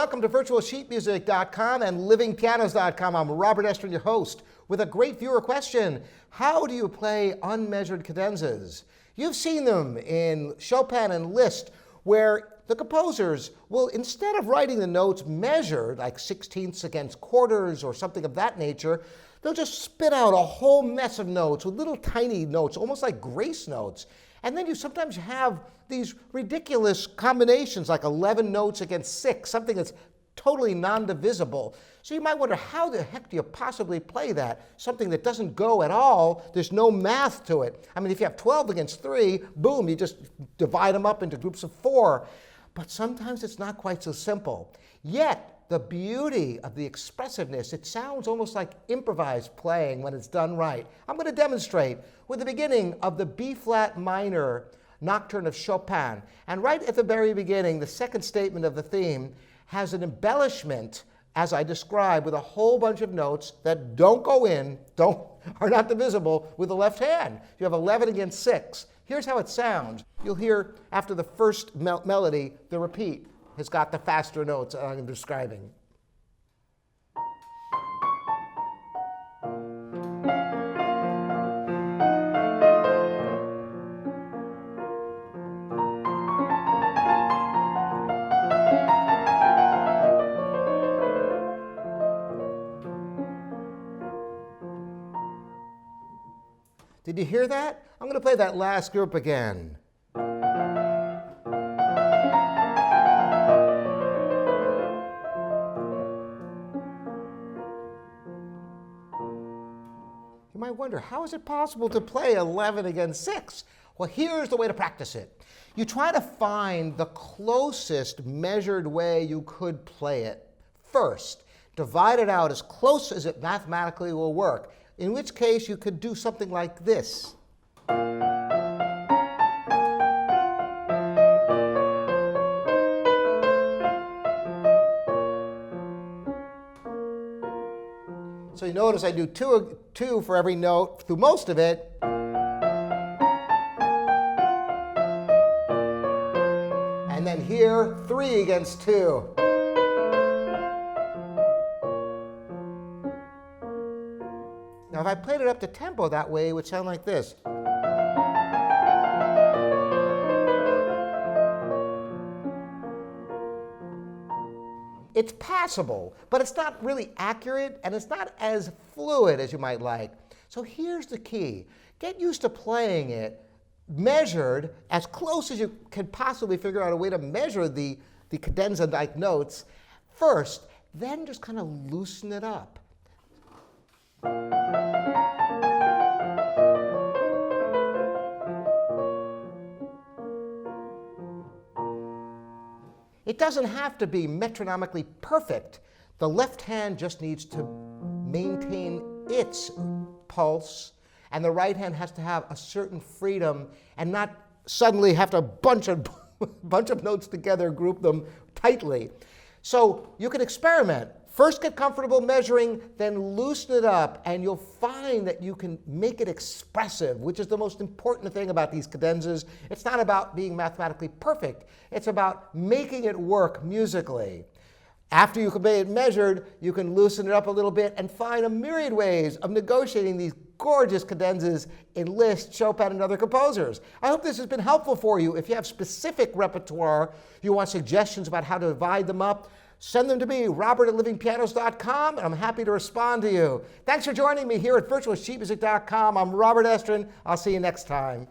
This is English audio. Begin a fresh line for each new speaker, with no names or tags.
welcome to virtualsheetmusic.com and livingpianos.com. I'm Robert Estrin, your host, with a great viewer question. How do you play unmeasured cadenzas? You've seen them in Chopin and Liszt, where the composers will, instead of writing the notes measured, like sixteenths against quarters or something of that nature, they'll just spit out a whole mess of notes with little tiny notes, almost like grace notes. And then you sometimes have these ridiculous combinations, like 11 notes against 6, something that's totally non-divisible. So you might wonder, how the heck do you possibly play that? Something that doesn't go at all, there's no math to it. I mean, if you have 12 against 3, boom, you just divide them up into groups of 4. But sometimes it's not quite so simple. Yet, the beauty of the expressiveness, it sounds almost like improvised playing when it's done right. I'm going to demonstrate with the beginning of the B-flat minor nocturne of Chopin. And right at the very beginning, the second statement of the theme has an embellishment, as I described, with a whole bunch of notes that don't go in, are not divisible with the left hand. You have 11 against 6. Here's how it sounds. You'll hear after the first melody, the repeat has got the faster notes I'm describing. Did you hear that? I'm going to play that last group again. You might wonder, how is it possible to play 11 against 6? Well, here's the way to practice it. You try to find the closest measured way you could play it first. Divide it out as close as it mathematically will work, in which case you could do something like this. So you notice I do two for every note through most of it. And then here, 3 against 2. Now if I played it up to tempo that way, it would sound like this. It's passable, but it's not really accurate, and it's not as fluid as you might like. So here's the key. Get used to playing it measured as close as you can possibly figure out a way to measure the cadenza-like notes first, then just kind of loosen it up. It doesn't have to be metronomically perfect. The left hand just needs to maintain its pulse, and the right hand has to have a certain freedom and not suddenly have to bunch of notes together, group them tightly. So you can experiment. First get comfortable measuring, then loosen it up, and you'll find that you can make it expressive, which is the most important thing about these cadenzas. It's not about being mathematically perfect. It's about making it work musically. After you can make it measured, you can loosen it up a little bit and find a myriad ways of negotiating these gorgeous cadenzas in Liszt, Chopin, and other composers. I hope this has been helpful for you. If you have specific repertoire, you want suggestions about how to divide them up, send them to me, robert@livingpianos.com, and I'm happy to respond to you. Thanks for joining me here at virtualsheetmusic.com. I'm Robert Estrin. I'll see you next time.